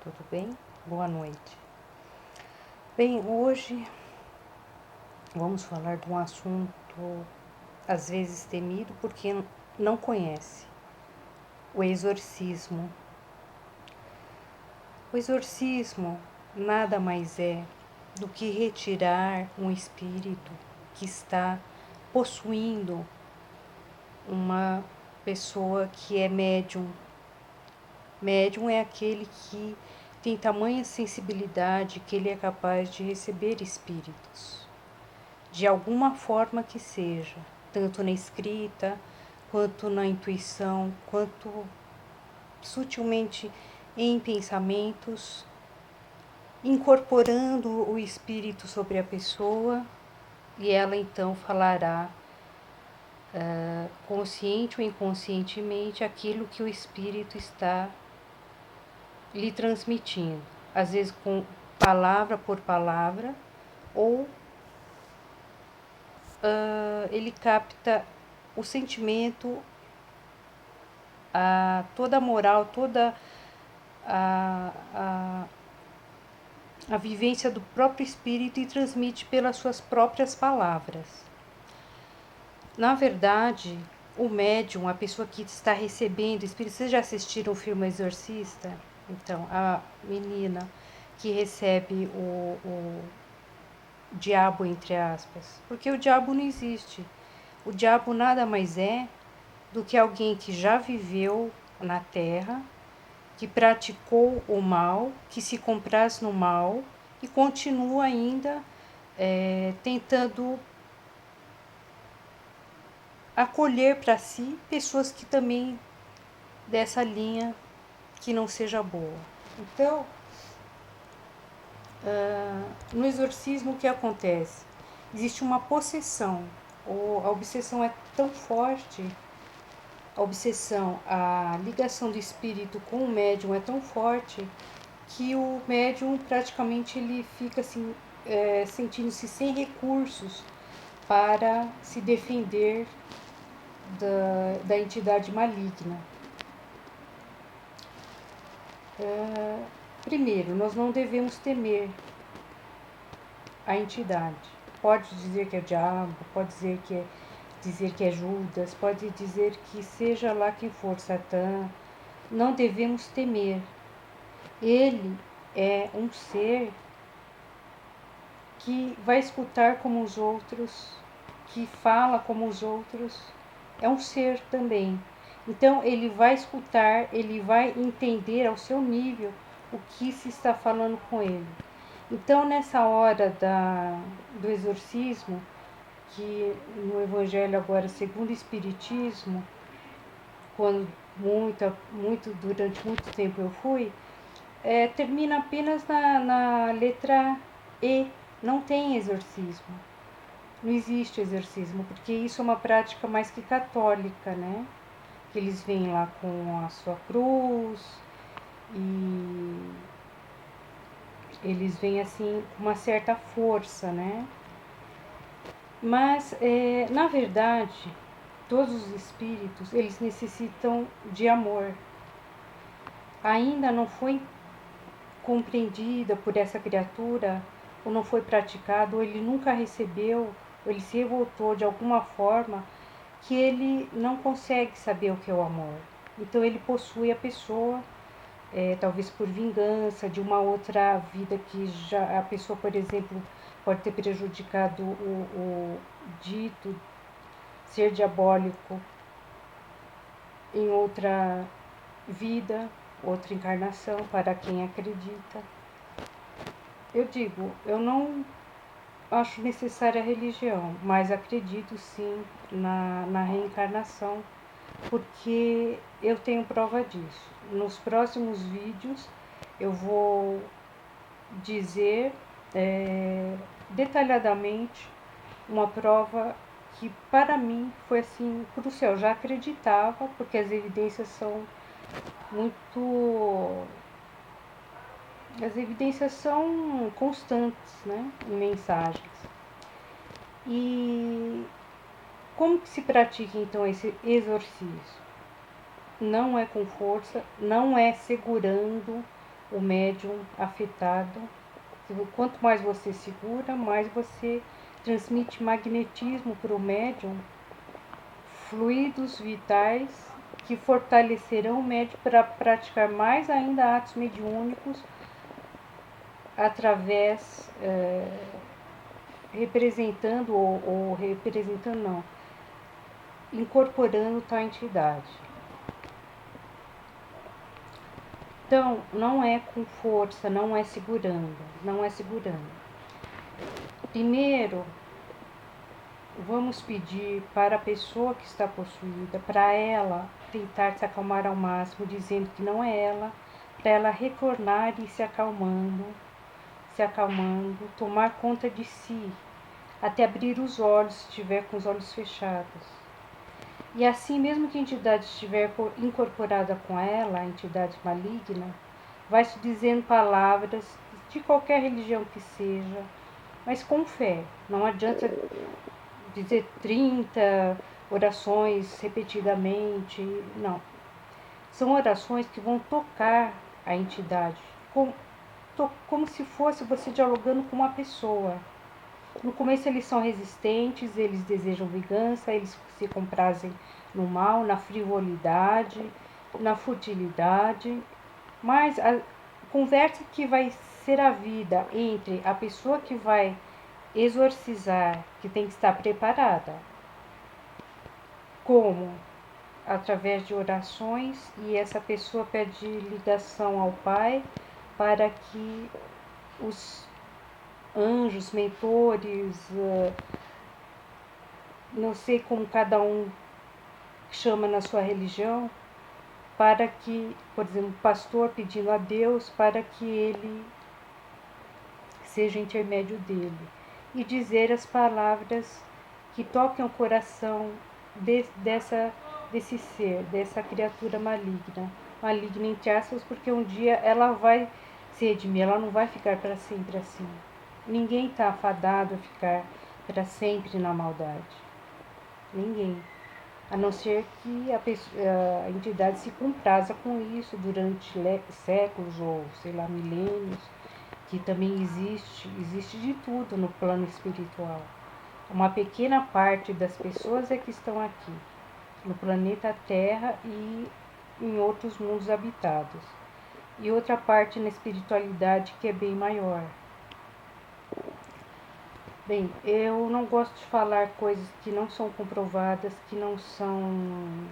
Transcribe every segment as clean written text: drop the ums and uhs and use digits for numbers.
tudo bem? Boa noite. Bem, hoje vamos falar de um assunto às vezes temido por quem não conhece: o exorcismo. O exorcismo nada mais é do que retirar um espírito que está possuindo uma pessoa que é médium. Médium é aquele que tem tamanha sensibilidade que ele é capaz de receber espíritos, de alguma forma que seja, tanto na escrita, quanto na intuição, quanto sutilmente em pensamentos, incorporando o espírito sobre a pessoa, e ela então falará, consciente ou inconscientemente, aquilo que o espírito está lhe transmitindo, às vezes com palavra por palavra, ou ele capta o sentimento, toda a moral, toda a vivência do próprio espírito e transmite pelas suas próprias palavras. Na verdade, o médium, a pessoa que está recebendo espírito, vocês já assistiram o filme Exorcista? Então, a menina que recebe o diabo, entre aspas, porque o diabo não existe. O diabo nada mais é do que alguém que já viveu na Terra, que praticou o mal, que se compraz no mal e continua ainda tentando acolher para si pessoas que também dessa linha que não seja boa. Então, no exorcismo o que acontece? Existe uma possessão, ou a obsessão é tão forte, a ligação do espírito com o médium é tão forte que o médium praticamente ele fica assim, sentindo-se sem recursos para se defender da entidade maligna. Primeiro, nós não devemos temer a entidade. Pode dizer que é o diabo, pode dizer que é Judas, pode dizer que seja lá quem for, Satã. Não devemos temer. Ele é um ser que vai escutar como os outros, que fala como os outros, é um ser também. Então ele vai escutar, ele vai entender ao seu nível o que se está falando com ele. Então nessa hora do exorcismo, que no Evangelho agora segundo o Espiritismo, quando durante muito tempo eu fui, termina apenas na letra E, não tem exorcismo. Não existe exorcismo, porque isso é uma prática mais que católica, né? Que eles vêm lá com a sua cruz e eles vêm assim com uma certa força, né? Mas, na verdade, todos os espíritos, eles necessitam de amor. Ainda não foi compreendida por essa criatura, ou não foi praticado, ou ele nunca recebeu, ou ele se revoltou de alguma forma, que ele não consegue saber o que é o amor. Então ele possui a pessoa, talvez por vingança de uma outra vida que já a pessoa, por exemplo, pode ter prejudicado o dito ser diabólico em outra vida, outra encarnação, para quem acredita. Eu digo, eu não acho necessária a religião, mas acredito sim na reencarnação, porque eu tenho prova disso. Nos próximos vídeos eu vou dizer detalhadamente uma prova que para mim foi assim crucial. Eu já acreditava, porque as evidências são muito... As evidências são constantes, né, em mensagens. E como que se pratica então esse exorcismo? Não é com força, não é segurando o médium afetado. Quanto mais você segura, mais você transmite magnetismo para o médium, fluidos vitais que fortalecerão o médium para praticar mais ainda atos mediúnicos através, representando ou representando não, incorporando tal entidade. Então, não é com força, não é segurando, não é segurando. Primeiro, vamos pedir para a pessoa que está possuída, para ela tentar se acalmar ao máximo, dizendo que não é ela, para ela retornar e se acalmando, tomar conta de si, até abrir os olhos, se estiver com os olhos fechados. E assim, mesmo que a entidade estiver incorporada com ela, a entidade maligna, vai se dizendo palavras de qualquer religião que seja, mas com fé. Não adianta dizer 30 orações repetidamente, não. São orações que vão tocar a entidade, como se fosse você dialogando com uma pessoa. No começo eles são resistentes, eles desejam vingança, eles se comprazem no mal, na frivolidade, na futilidade, mas a conversa que vai ser a vida entre a pessoa que vai exorcizar, que tem que estar preparada, como? Através de orações, e essa pessoa pede ligação ao Pai para que os anjos, mentores, não sei como cada um chama na sua religião, para que, por exemplo, o pastor pedindo a Deus para que ele seja intermédio dele, e dizer as palavras que toquem o coração desse ser, dessa criatura maligna entre aspas, porque um dia ela vai se redimir, ela não vai ficar para sempre assim. Ninguém está afadado a ficar para sempre na maldade. Ninguém. A não ser que a entidade se compraza com isso durante séculos ou, sei lá, milênios, que também existe de tudo no plano espiritual. Uma pequena parte das pessoas é que estão aqui, no planeta Terra e em outros mundos habitados. E outra parte na espiritualidade que é bem maior. Bem, eu não gosto de falar coisas que não são comprovadas, que não são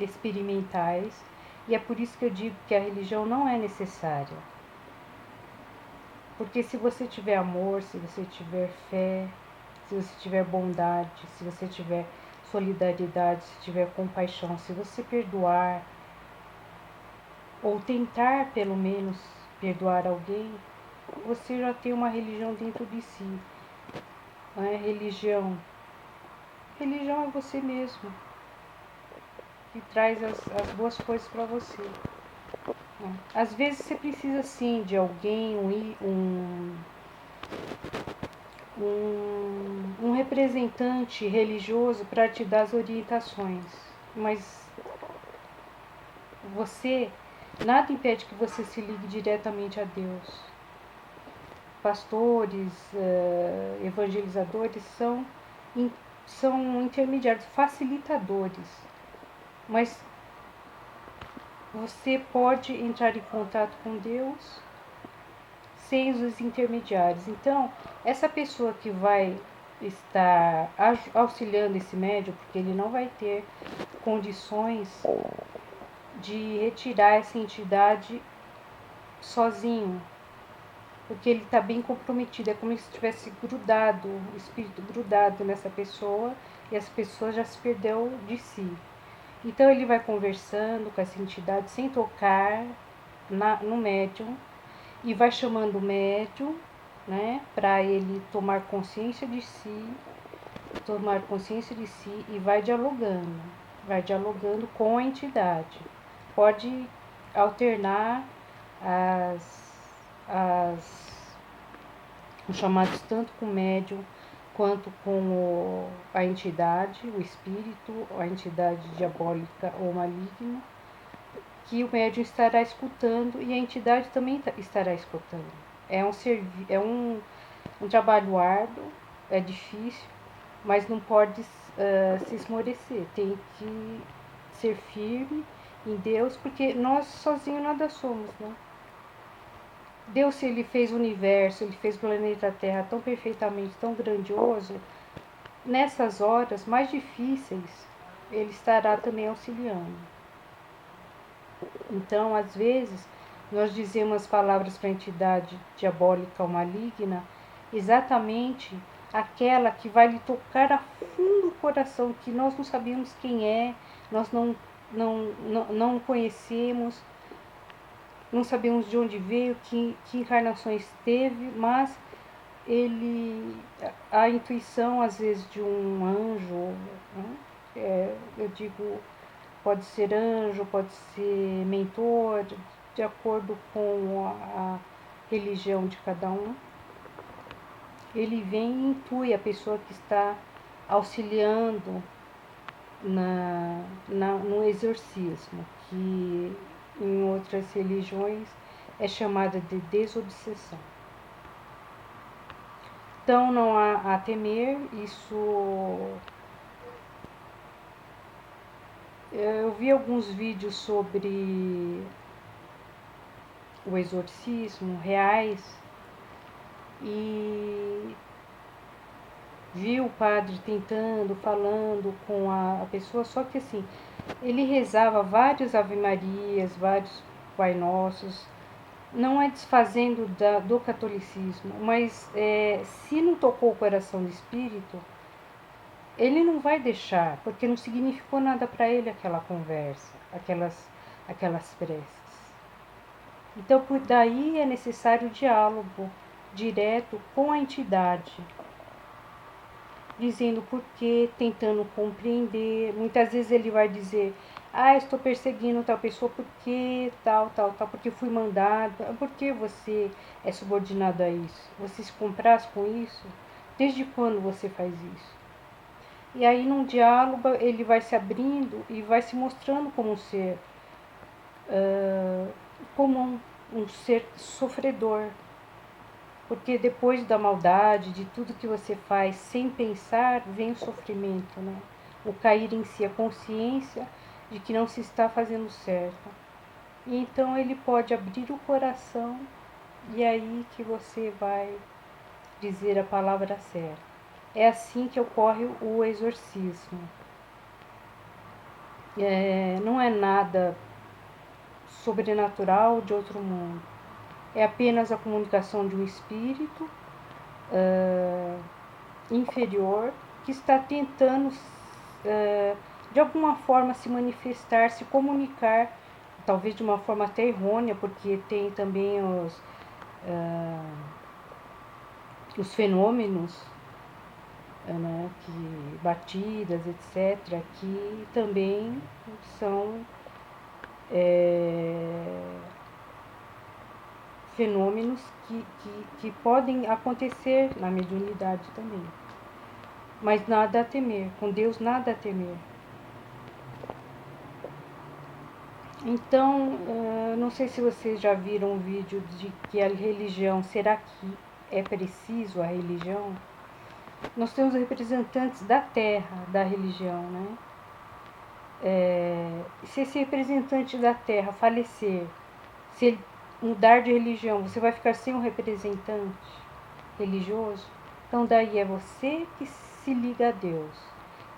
experimentais, e é por isso que eu digo que a religião não é necessária. Porque se você tiver amor, se você tiver fé, se você tiver bondade, se você tiver solidariedade, se tiver compaixão, se você perdoar, ou tentar pelo menos perdoar alguém, você já tem uma religião dentro de si. Não é religião. Religião é você mesmo, que traz as boas coisas para você. Às vezes você precisa sim de alguém, um representante religioso para te dar as orientações, mas nada impede que você se ligue diretamente a Deus. Pastores, evangelizadores são intermediários, facilitadores, mas você pode entrar em contato com Deus sem os intermediários. Então, essa pessoa que vai estar auxiliando esse médium, porque ele não vai ter condições de retirar essa entidade sozinho, porque ele está bem comprometido, é como se estivesse grudado, o espírito grudado nessa pessoa, e essa pessoa já se perdeu de si. Então ele vai conversando com essa entidade sem tocar no médium, e vai chamando o médium, né, para ele tomar consciência de si, e vai dialogando com a entidade. Pode alternar os chamados tanto com o médium quanto com a entidade, o espírito, a entidade diabólica ou maligna, que o médium estará escutando e a entidade também estará escutando. É um trabalho árduo, é difícil, mas não pode se esmorecer. Tem que ser firme em Deus, porque nós sozinhos nada somos, né? Deus, se Ele fez o universo, Ele fez o planeta Terra tão perfeitamente, tão grandioso, nessas horas mais difíceis, Ele estará também auxiliando. Então, às vezes, nós dizemos palavras para a entidade diabólica ou maligna, exatamente aquela que vai lhe tocar a fundo o coração, que nós não sabemos quem é, nós não conhecemos, não sabemos de onde veio, que encarnações teve, mas a intuição, às vezes, de um anjo, né? Eu digo, pode ser anjo, pode ser mentor, de acordo com a religião de cada um. Ele vem e intui a pessoa que está auxiliando no exorcismo, que em outras religiões é chamada de desobsessão. Então não há a temer, isso. Eu vi alguns vídeos sobre o exorcismo reais e vi o padre tentando, falando com a pessoa, só que assim, ele rezava vários Ave Marias, vários Pai Nossos, não é desfazendo do catolicismo, mas se não tocou o coração do espírito, ele não vai deixar, porque não significou nada para ele aquela conversa, aquelas preces. Então, por daí é necessário diálogo direto com a entidade, dizendo por quê, tentando compreender. Muitas vezes ele vai dizer, estou perseguindo tal pessoa porque tal, porque fui mandado. Por que você é subordinado a isso? Você se compraz com isso? Desde quando você faz isso? E aí, num diálogo, ele vai se abrindo e vai se mostrando como um ser comum, um ser sofredor. Porque depois da maldade, de tudo que você faz sem pensar, vem o sofrimento, né? O cair em si, a consciência de que não se está fazendo certo. E então ele pode abrir o coração e é aí que você vai dizer a palavra certa. É assim que ocorre o exorcismo. Não é nada sobrenatural de outro mundo. É apenas a comunicação de um espírito inferior que está tentando de alguma forma se manifestar, se comunicar, talvez de uma forma até errônea, porque tem também os fenômenos, né, que batidas, etc., que também são fenômenos que podem acontecer na mediunidade também. Mas nada a temer, com Deus nada a temer. Então, não sei se vocês já viram um vídeo de que a religião, será que é preciso a religião? Nós temos representantes da terra, da religião, né? Se esse representante da terra falecer, se ele mudar de religião, você vai ficar sem um representante religioso? Então daí é você que se liga a Deus,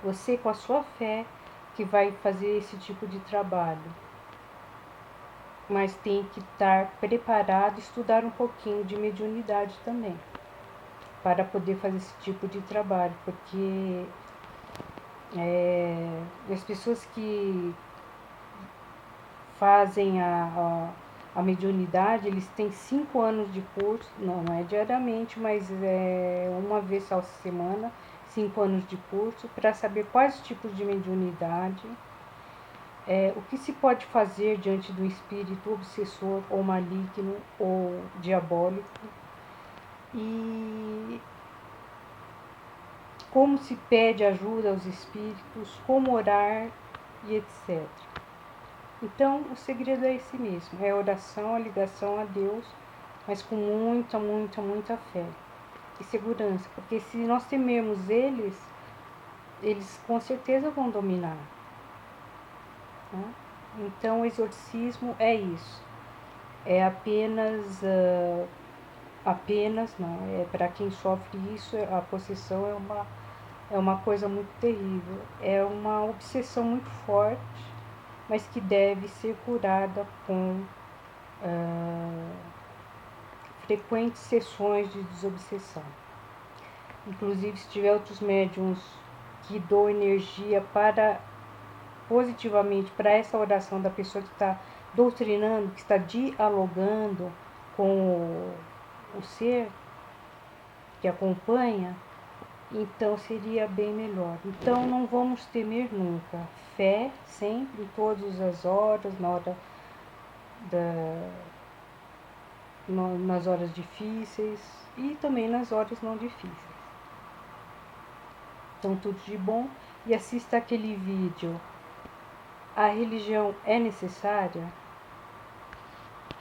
você com a sua fé que vai fazer esse tipo de trabalho. Mas tem que estar preparado, estudar um pouquinho de mediunidade também, para poder fazer esse tipo de trabalho, porque as pessoas que fazem a mediunidade, eles têm 5 anos de curso, não é diariamente, mas uma vez ao semana, 5 anos de curso, para saber quais tipos de mediunidade, o que se pode fazer diante do espírito obsessor ou maligno ou diabólico, e como se pede ajuda aos espíritos, como orar e etc. Então, o segredo é esse mesmo, é a oração, a ligação a Deus, mas com muita, muita, muita fé e segurança, porque se nós temermos eles com certeza vão dominar, né? Então, o exorcismo é isso, é apenas não, é para quem sofre isso, a possessão é uma coisa muito terrível, é uma obsessão muito forte, mas que deve ser curada com frequentes sessões de desobsessão. Inclusive, se tiver outros médiums que doam energia positivamente para essa oração da pessoa que está doutrinando, que está dialogando com o ser que acompanha, então seria bem melhor. Então não vamos temer nunca. Fé sempre, em todas as horas, da, nas horas difíceis e também nas horas não difíceis. Então tudo de bom, e assista aquele vídeo. A religião é necessária?